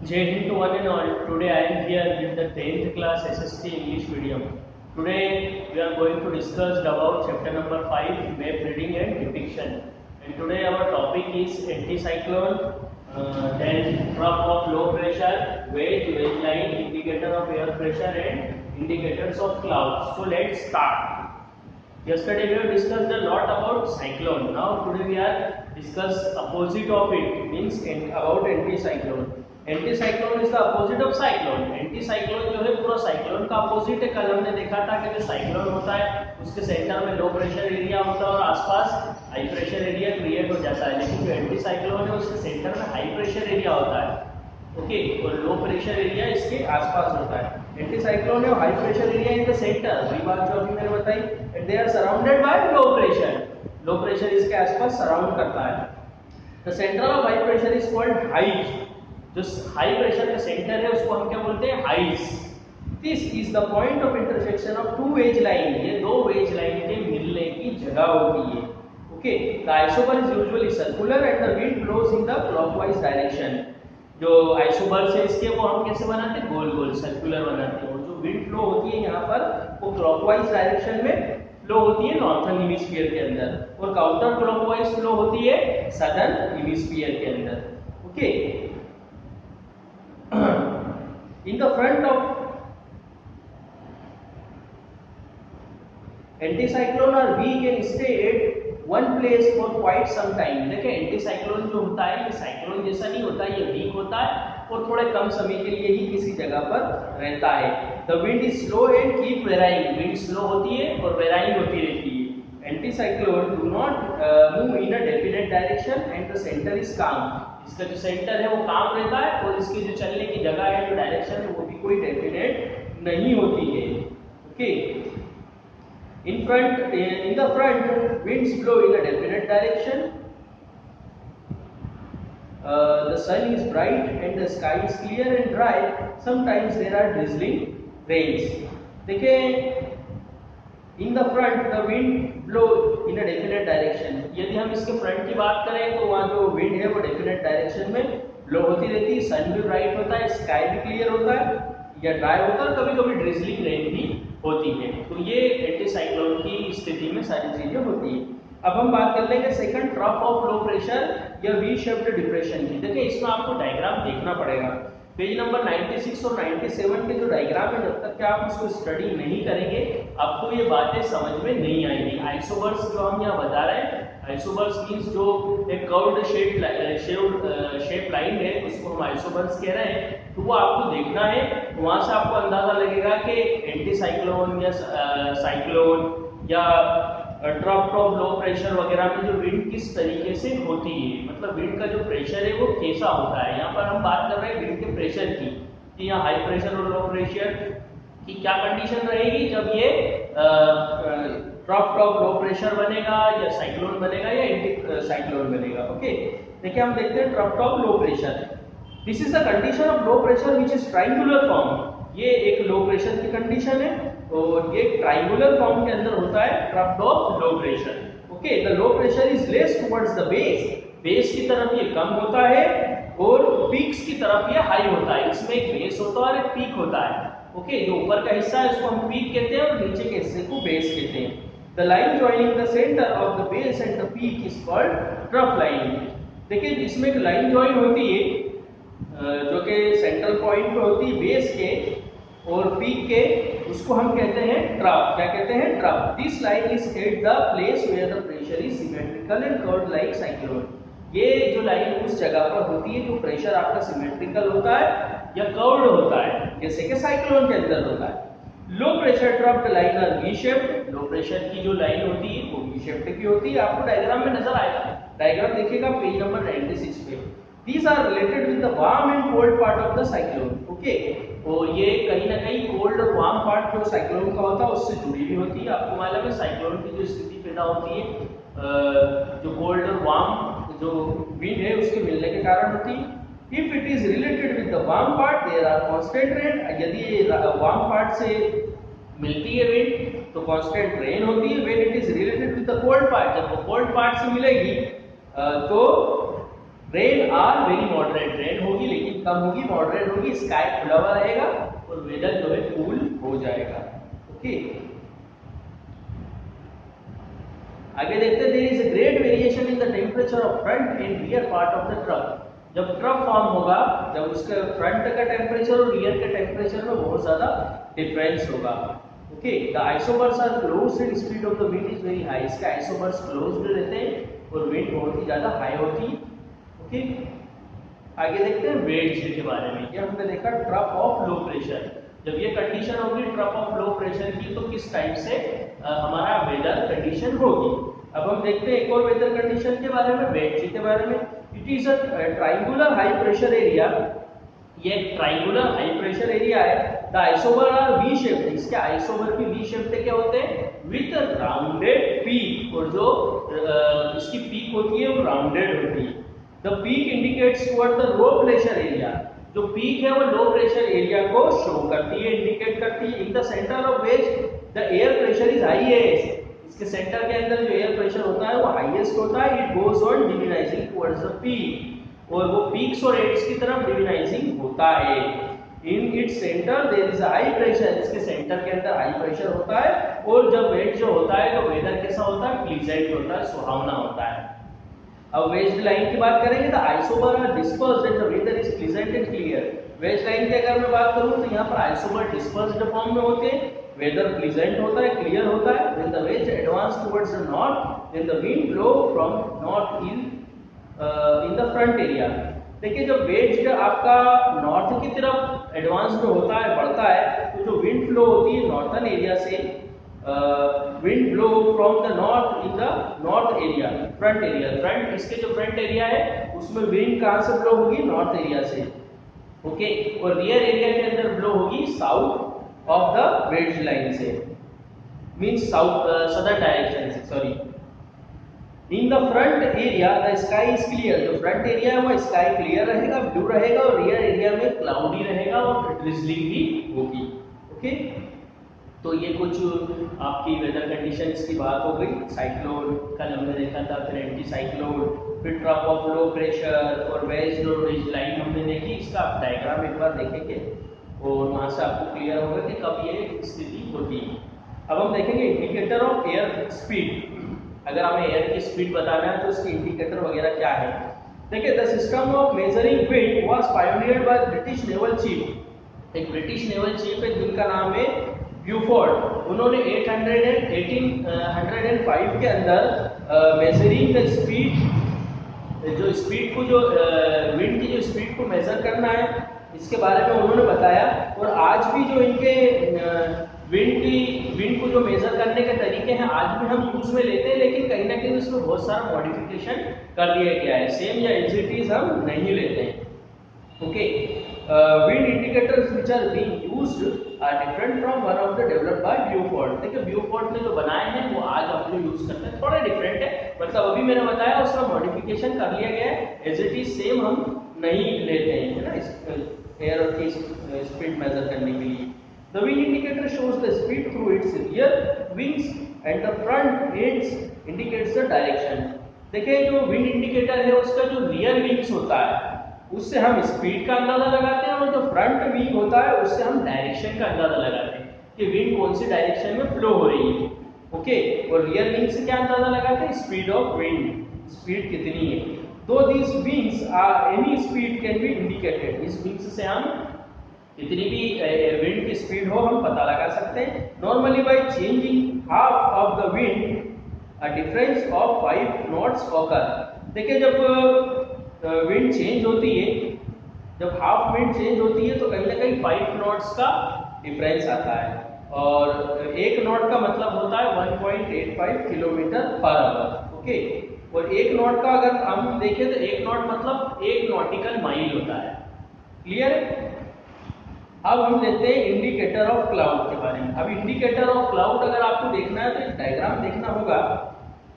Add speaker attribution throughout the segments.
Speaker 1: Jai Hind to one and all. Today I am here with the 10th class SST English medium. Today we are going to discuss about chapter number 5, map reading and depiction. And today our topic is anticyclone, then trough of low pressure, wedge line, indicator of air pressure and indicators of clouds. So let's start. Yesterday we have discussed a lot about cyclone. Now today we are discuss opposite of it, means about anticyclone. Anticyclone is the opposite of cyclone. Anticyclone जो है पूरा cyclone का opposite है. कल हमने देखा था कि जो साइक्लोन होता है उसके सेंटर में लो प्रेशर एरिया होता है और आसपास हाई प्रेशर एरिया क्रिएट हो जाता है. लेकिन जो एंटीसाइक्लोन है उसके सेंटर में हाई प्रेशर एरिया होता है, ओके, और लो प्रेशर एरिया इसके आसपास होता है. एंटीसाइक्लोन है high pressure area in the centre, वही बात जो अभी मैंने बताई. And they are surrounded by low pressure. Low pressure इसके आसपास सराउंड करता है. The centre of high pressure is called highs. जो हाई प्रेशर का सेंटर है उसको हम क्या बोलते हैं? Highs. This is the point of intersection of two wedge line. ये दो वेज लाइन के मिलने की जगह होती है, okay. The isobar is usually circular and the wind blows in the clockwise direction. जो आइसोबर्स है इसके वो हम कैसे बनाते हैं? गोल गोल सर्कुलर बनाते हैं. और जो विंड फ्लो होती है यहाँ पर वो क्लॉकवाइज डायरेक्शन में फ्लो होती है नॉर्थर्न हेमिस्फीयर के अंदर, और काउंटर क्लॉकवाइज फ्लो होती है सदर्न हेमिस्फीयर के अंदर, okay. In the front of anticyclone are weak and stay at one place for quite some time. देखिए एंटीसाइक्लोन जो होता है ये साइक्लोन जैसा नहीं होता है, ये वीक होता है और थोड़े कम समय के लिए ही किसी जगह पर रहता है. The wind is slow and keep varying. Wind slow होती है और वेराइंग होती रहती है. Anticyclone do not move in a definite direction and the center is calm. इसका जो सेंटर है वो काम रहता है और इसकी जो चलने की जगह है, जो डायरेक्शन है, वो भी कोई डेफिनेट नहीं होती है, okay. In the front winds blow in a definite direction. The sun is bright and the sky is clear and dry. Sometimes there are drizzling rains. देखिए इन the front the wind blow in a definite direction. यदि हम इसके front की बात करें तो वहाँ जो विंड है वो डेफिनेट डायरेक्शन में ब्लो होती रहती है. सन भी ब्राइट होता है, स्काई भी क्लियर होता है या ड्राई होता है, कभी कभी ड्रिजलिंग रेन भी होती है. तो ये एंटीसाइक्लोन की स्थिति में सारी चीजें होती है. अब हम बात कर लेंगे second, trough of low pressure या वी शेप्ड डिप्रेशन की. देखिए इसमें आपको डायग्राम देखना पड़ेगा. पेज नंबर 96 और 97 के जो डायग्राम है, जब तक कि आप उसको स्टडी नहीं करेंगे आपको ये बातें समझ में नहीं आएंगी. आइसोबर्स जो हम यहाँ बता रहे हैं, आइसोबर्स मींस जो एक कर्व्ड शेप लाइन है उसको हम आइसोबर्स कह रहे हैं. तो वो आपको देखना है, वहां से आपको अंदाजा लगेगा कि एंटीसाइक्लोन या साइक्लोन या ट्रफ ऑफ लो प्रेशर वगैरह में जो विंड किस तरीके से होती है, मतलब विंड का जो प्रेशर है वो कैसा होता है. यहाँ पर हम बात कर रहे हैं विंड के प्रेशर की, कि यहाँ हाई प्रेशर और लो प्रेशर की क्या कंडीशन रहेगी जब ये ट्रफ ऑफ लो प्रेशर बनेगा या साइक्लोन बनेगा या एंटी साइक्लोन बनेगा, ओके. देखिए हम देखते हैं trough of low pressure. This is the condition of low pressure which is triangular form. ये एक लो प्रेशर की कंडीशन है और ये ट्रायंगुलर फॉर्म के अंदर होता है trough of low pressure, okay. The low pressure is less towards the base. Base की तरफ ये कम होता है और पीक्स की तरफ ये हाई होता है. इसमें एक बेस होता है और एक पीक होता है, ओके. जो ऊपर का हिस्सा है उसको हम पीक कहते हैं और नीचे के हिस्से को बेस कहते हैं. The line joining the centre of the base and the peak is called trough line. देखिए इसमें एक लाइन जॉइन होती है जो कि सेंट्रल पॉइंट पे होती है बेस के और पीक के, उसको हम कहते हैं ट्रफ. क्या कहते हैं? Trough. This line is at the place where the pressure is symmetrical and curved like cyclone. ये जो लाइन उस जगह पर होती है जो प्रेशर आपका सिमेट्रिकल होता है या कर्व्ड होता है, जैसे कि साइक्लोन के अंदर होता है. Low pressure troughed line are V shaped. Low pressure की जो लाइन होती है वो वी शेप्ड की होती है. आपको डायग्राम में नजर आएगा. डायग्राम देखिएगा पेज नंबर 96 पे. These are related with the warm and cold part of the cyclone, okay. और ये कहीं ना कहीं कोल्ड और वार्म पार्ट जो साइक्लोन का होता है उससे जुड़ी हुई होती है. आपको मालूम है साइक्लोन की जो स्थिति पैदा होती है जो कोल्ड और वार्म जो विंड है उसके मिलने के कारण होती है. If it is related with the warm part, there are constant rain. यदि वार्म पार्ट से मिलती है विंड तो कांस्टेंट रेन होती है. When it is related with the cold part, जब वो कोल्ड पार्ट से मिलेगी तो rain are very moderate. Rain होगी लेकिन कम होगी, मॉडरेट होगी, स्काई खुला हुआ रहेगा और वेदर जो है कूल हो जाएगा। ओके, आगे देखते हैं, there is a great variation in the temperature of front and rear part of the trough. जब ट्रक फॉर्म होगा, जब उसका फ्रंट का टेम्परेचर और रियर के टेम्परेचर में बहुत ज्यादा डिफरेंस होगा। Okay, the isobars are closed and speed of the wind is very high. इसके आइसोबर्स क्लोज्ड रहते हैं और विंड बहुत ही ज्यादा हाई होती है। ओके, आगे देखते हैं वेट्स के बारे में। ये हमने देखा ट्रफ ऑफ लो प्रेशर। जब ये कंडीशन होगी ट्रफ ऑफ लो प्रेशर की, तो किस टाइप से हमारा वेदर कंडीशन होगी। अब हम देखते हैं एक और वेदर कंडीशन के बारे में, वेट्स के बारे में। It is a triangular high pressure area. ये एक ट्रायंगुलर हाई प्रेशर एरिया है। The isobar are V shaped. इसके आइसोबर भी वी शेप्ड क्या होते हैं, विथ राउंडेड पीक, और जो इसकी पीक होती है वो राउंडेड होती है। The peak indicates toward the low pressure area. जो पीक है वो लो प्रेशर एरिया को शो करती है, इंडिकेट करती है। इन the centre of ways the air pressure is highest. इसके सेंटर के अंदर जो एयर प्रेशर होता है वो हाईएस्ट होता है। It goes on diminishing towards the peak, और वो पीक्स और एड्स की तरफ डिमिनाइजिंग होता है। In its centre there is high pressure. इसके सेंटर के अंदर हाई प्रेशर होता है, और जब वेट जो होता है तो वेदर कैसा होता है, प्लीजेंट होता है, सुहावना होता है। अब वेज लाइन की बात करेंगे, तो isobar are dispersed and the weather is pleasant and clear. Wedge line की अगर मैं बात करूं तो यहाँ पर आइसोबर डिस्पर्स्ड फॉर्म में होते हैं, वेदर प्लीजेंट होता है, क्लियर होता है। When the wedge advance towards the north, then the wind blow from north in the front area. देखिए, जब वेज आपका नॉर्थ की तरफ एडवांस में होता है, बढ़ता है, तो जो विंड फ्लो होती है नॉर्थन एरिया से, wind blow from the north in the north area, front area. Front, इसके जो फ्रंट एरिया है उसमें विंड कहां से ब्लो होगी, नॉर्थ एरिया से। ओके, और रियर एरिया के अंदर ब्लो होगी south of the ways line से, मींस साउथ सदर्न डायरेक्शन से, sorry. In the front area the sky is clear. जो फ्रंट एरिया है वो स्काई क्लियर रहेगा, ब्लू रहेगा, और रियर एरिया में क्लाउडी रहेगा और ड्रिजलिंग भी होगी। ओके, तो ये कुछ आपकी वेदर कंडीशंस की बात हो गई। साइक्लोन कल हमने देखा था, फिर एंटी साइक्लोन, फिर ट्रफ ऑफ लो प्रेशर और वेज लो वेज लाइन हमने देखी। इसका आप डायग्राम एक बार देखेंगे और वहाँ से आपको क्लियर होगा कि कब ये स्थिति होती है। अब हम देखेंगे इंडिकेटर ऑफ एयर स्पीड। अगर हमें एयर की स्पीड बताना है तो उसके इंडिकेटर वगैरह क्या है। देखिए, the system of measuring wind was pioneered by British naval chief. एक ब्रिटिश नेवल चीफ है जिनका नाम है ब्यूफोर्ड। उन्होंने 1805 के अंदर मेजरिंग द स्पीड, जो स्पीड को, जो विंड की जो स्पीड को मेजर करना है, इसके बारे में उन्होंने बताया। और आज भी जो इनके विंड को जो मेजर करने के तरीके हैं आज भी हम यूज में लेते हैं, लेकिन कहीं ना कहीं उसमें बहुत सारा मॉडिफिकेशन कर दिया गया है। सेम या एज इट इज हम नहीं लेते हैं। Okay, wind indicators which are being used are different from one of the developed by Beaufort. देखिए, ब्यूफोर्ड ने जो बनाए हैं वो आज हम लोग यूज करते हैं, थोड़ा डिफरेंट है, मतलब अभी मैंने बताया उसका मॉडिफिकेशन कर लिया गया है। एज इट इज सेम हम नहीं लेते हैं, है ना, एयर की स्पीड मेजर करने के लिए। The wind indicator shows the speed through its rear wings and the front ends indicates the direction. देखिए, जो विंड इंडिकेटर है उसका जो रियर विंग्स होता है उससे हम स्पीड का अंदाजा लगाते हैं, और जो फ्रंट विंग होता है उससे हम डायरेक्शन का अंदाजा लगाते हैं कि विंड कौन सी डायरेक्शन में फ्लो हो रही है। ओके, और रियर विंग से क्या अंदाजा लगाते हैं, स्पीड ऑफ विंड, स्पीड कितनी है। दो these wings are any speed can be indicated. इस विंग्स से हम कितनी भी विंड की स्पीड हो हम पता लगा सकते हैं। Normally by changing half of the wind a difference of 5 knots occur. देखिए, जब विंड चेंज होती है, जब हाफ विंड चेंज होती है तो कहीं ना कहीं 5 नॉट्स का डिफरेंस आता है, और 1 नॉट का मतलब होता है 1.85 किलोमीटर पर आवर। ओके, और 1 नॉट का अगर हम देखें तो 1 नॉट मतलब 1 नॉटिकल माइल होता है। क्लियर है। अब हम देखते हैं इंडिकेटर ऑफ क्लाउड के बारे में। अब इंडिकेटर ऑफ क्लाउड अगर आपको देखना है तो एक डायग्राम देखना होगा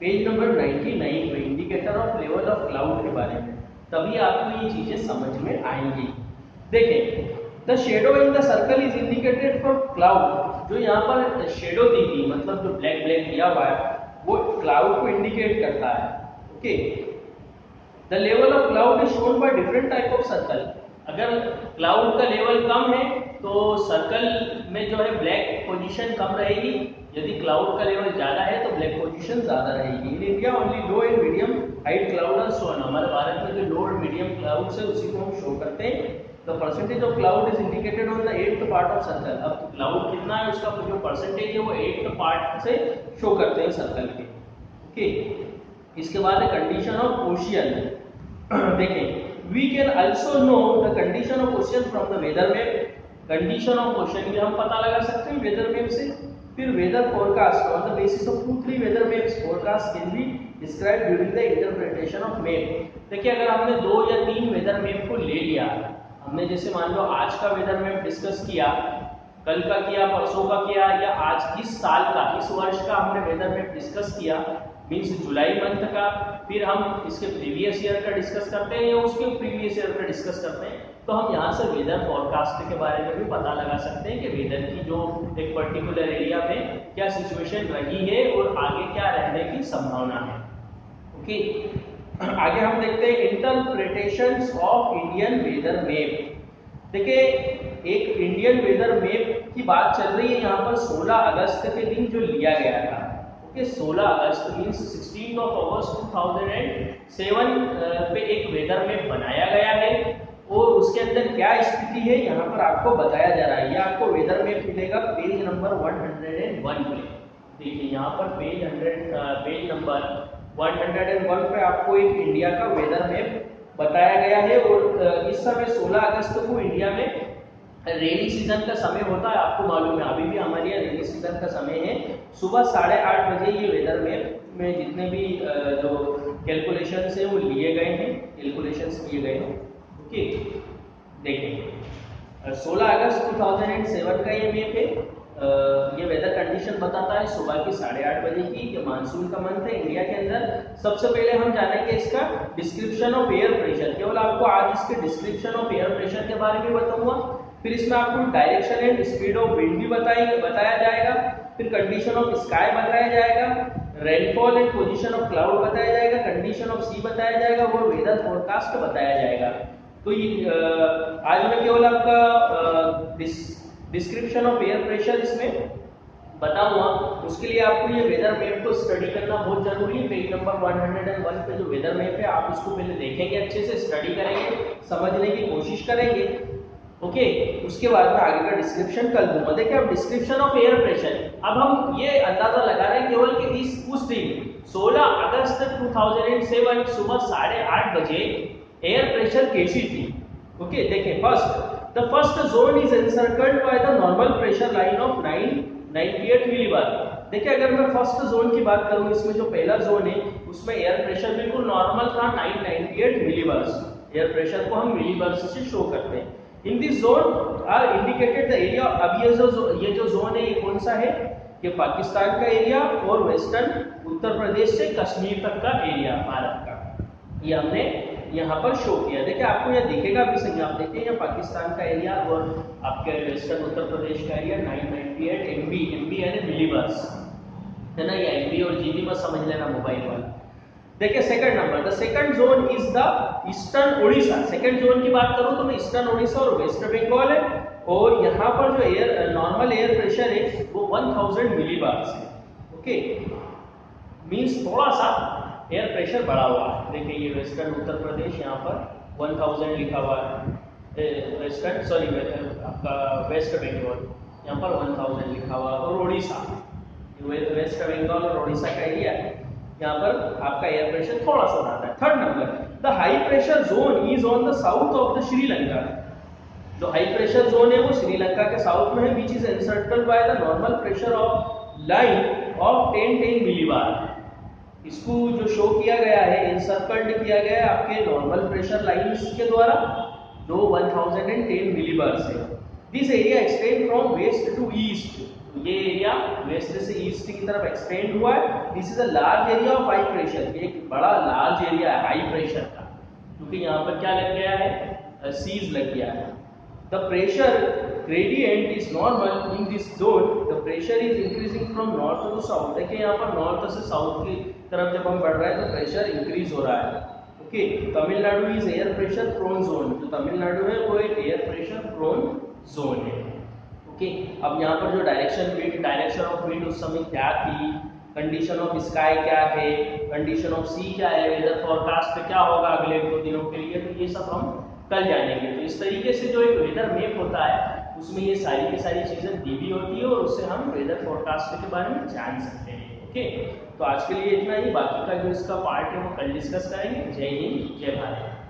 Speaker 1: पेज नंबर 99 में, indicator of level of cloud के बारे में, तभी आपको ये चीजें समझ में आएंगी। देखें, the shadow in the circle is indicated for cloud. जो यहाँ पर शेडो दी गई, मतलब जो ब्लैक ब्लैक दिया हुआ है वो क्लाउड को इंडिकेट करता है। Okay, the level of cloud is shown by different type of circle. अगर क्लाउड का लेवल कम है तो सर्कल में जो है ब्लैक पोजीशन कम रहेगी, यदि क्लाउड का लेवल ज्यादा है तो ब्लैक पोजीशन ज्यादा रहेगी। In India only low and medium height cloud are shown. हमारे भारत में जो लो और मीडियम क्लाउड्स है उसी को हम शो करते हैं। The percentage of cloud is indicated on the 8th part of circle. अब क्लाउड कितना है उसका जो परसेंटेज है वो 8th पार्ट से शो करते हैं सर्कल के। ओके, इसके बाद है कंडीशन ऑफ ओशियन। देखें, we can also know the condition of ocean from the weather map. Condition of ocean भी हम पता लगा सकते हैं वेदर मैप से। फिर weather forecast on the basis of 2-3 weather maps forecast can be describe during the interpretation of map. देखिए, अगर हमने 2 या 3 वेदर मैप को ले लिया, हमने जैसे मान लो आज का वेदर मैप डिस्कस किया, कल का किया, परसों का किया, या आज इस साल का, इस वर्ष का हमने वेदर मैप डिस्कस किया, मीन्स जुलाई मंथ का, फिर हम इसके प्रीवियस ईयर का डिस्कस करते हैं या उसके प्रीवियस ईयर का डिस्कस करते हैं, तो हम यहाँ से वेदर फोरकास्ट के बारे में भी पता लगा सकते हैं कि वेदर की जो एक पर्टिकुलर एरिया में क्या सिचुएशन रही है और आगे क्या रहने की संभावना है। ओके, आगे हम देखते हैं interpretations of Indian weather map. देखिए, एक इंडियन वेदर मैप की बात चल रही है यहाँ पर 16 अगस्त के दिन जो लिया गया था। ओके, 16 अगस्त मीन्स 16 अगस्त 2007 पे एक वेदर मैप बनाया गया है और उसके अंदर क्या स्थिति है यहाँ पर आपको बताया जा रहा है। ये आपको वेदर मैप मिलेगा पेज नंबर 101 पे। देखिए, यहाँ पर पेज नंबर 101 पे आपको एक इंडिया का वेदर मैप बताया गया है। और इस समय 16 अगस्त को इंडिया में रेनी सीजन का समय होता है, आपको मालूम है, अभी भी हमारे यहाँ रेनी सीजन का समय है। सुबह 8:30 बजे ये वेदर मैप में जितने भी जो कैलकुलेशंस है वो लिए गए हैं, कैलकुलेशंस किए गए हैं। ओके, देखें, 16 अगस्त 2007 का ये मैप है। ये वेदर कंडीशन बताता है सुबह की 8:30 बजे की, ये मानसून का मंथ है इंडिया के अंदर। सबसे पहले हम जानेंगे इसका डिस्क्रिप्शन ऑफ एयर प्रेशर। केवल आपको आज इसके डिस्क्रिप्शन ऑफ एयर प्रेशर के बारे में बताऊंगा। फिर इसमें आपको direction and speed of wind भी बताया जाएगा। फिर कंडीशन ऑफ स्काई बताया जाएगा, rainfall and position of cloud बताया जाएगा, कंडीशन ऑफ सी बताया जाएगा और वेदर फोरकास्ट बताया जाएगा। तो आज मैं केवल आपका डिस्क्रिप्शन ऑफ एयर प्रेशर इसमें बताऊंगा। उसके लिए आपको ये वेदर मैप को स्टडी करना बहुत जरूरी है। पेज नंबर 101 पे जो वेदर मैप है आप इसको पहले देखेंगे, अच्छे से स्टडी करेंगे, समझने की कोशिश करेंगे। ओके, उसके बाद में आगे का डिस्क्रिप्शन कर दूंगा। देखिए, अब डिस्क्रिप्शन ऑफ एयर प्रेशर, अब हम ये अंदाजा लगा रहे हैं केवल कि उस दिन 16 अगस्त 2007 सुबह 8:30 बजे एयर प्रेशर कैसी थी। ओके, देखिए, the first zone is encircled by the normal pressure line of 998 millibar. देखिए, अगर मैं फर्स्ट जोन की बात करूं, इसमें जो पहला जोन है उसमें एयर प्रेशर बिल्कुल नॉर्मल था, 998 मिलीबार। एयर प्रेशर को हम मिलीबार से शो करते हैं। In this zone are indicated the area. अब ये जो जोन है ये कौन सा है? ये पाकिस्तान का एरिया और वेस्टर्न उत्तर प्रदेश से कश्मीर तक का एरिया भारत का, ये हमने यहाँ पर शो किया। देखिए, आपको यह दिखेगा भी सही, आप देखिए यहाँ पाकिस्तान का एरिया और आपके वेस्टर्न उत्तर प्रदेश का एरिया 998 एमबी यानी मिलीबार्स है ना। ये एमबी और जीबी मत समझ लेना मोबाइल पर। देखिए, second number, the second zone is the eastern Odisha. Second zone की बात करूं तो मैं ईस्टर्न ओडिशा और वेस्ट बंगाल है, और यहाँ पर जो नॉर्मल एयर प्रेशर है वो 1000 मिलीबार है। ओके, मींस थोड़ा सा एयर प्रेशर बढ़ा हुआ है। देखिए, ये वेस्टर्न उत्तर प्रदेश यहाँ पर 1000 लिखा हुआ है, वेस्टर्न सॉरी आपका वेस्ट बंगाल यहाँ पर 1000 लिखा हुआ है, और उड़ीसा, वेस्ट बंगाल और उड़ीसा का एरिया है, यहाँ पर आपका एयर प्रेशर थोड़ा सा ज्यादा है। Third number, the high pressure zone is on the south of the Sri Lanka. जो हाई प्रेशर जोन है वो श्रीलंका के साउथ में है, which is encircled by the normal pressure of line of 1010 millibar. इसको जो शो किया गया है, एनसर्कल्ड किया गया है आपके नॉर्मल प्रेशर लाइंस के द्वारा जो 1010 मिलीबार है। This area extend from west to east. ये एरिया वेस्ट से ईस्ट की तरफ एक्सटेंड हुआ है। This is a large area of high pressure. एक बड़ा लार्ज एरिया है हाई प्रेशर का, क्योंकि यहाँ पर क्या लग गया है, सीज लग गया है। The pressure gradient is normal in this zone. The pressure is increasing from north to south. देखिए, यहाँ पर नॉर्थ से साउथ की तरफ जब हम बढ़ रहे हैं तो प्रेशर इंक्रीज हो रहा है। Okay, Tamil Nadu is air pressure prone zone, जो तमिलनाडु है वो एक एयर प्रेशर प्रोन जोन है। ओके, अब यहाँ पर जो डायरेक्शन ऑफ विंड उस समय क्या थी, कंडीशन ऑफ स्काई क्या थे, कंडीशन ऑफ सी क्या है, वेदर फोरकास्ट क्या होगा अगले 2 दिनों के लिए, तो ये सब हम कल जानेंगे। तो इस तरीके से जो एक वेदर मैप होता है उसमें ये सारी की सारी चीजें दी हुई होती है और उससे हम वेदर फोरकास्ट के बारे में जान सकते हैं। ओके, तो आज के लिए इतना ही, बाकी का जो इसका पार्ट है वो कल डिस्कस करेंगे। जय हिंद, जय भारत।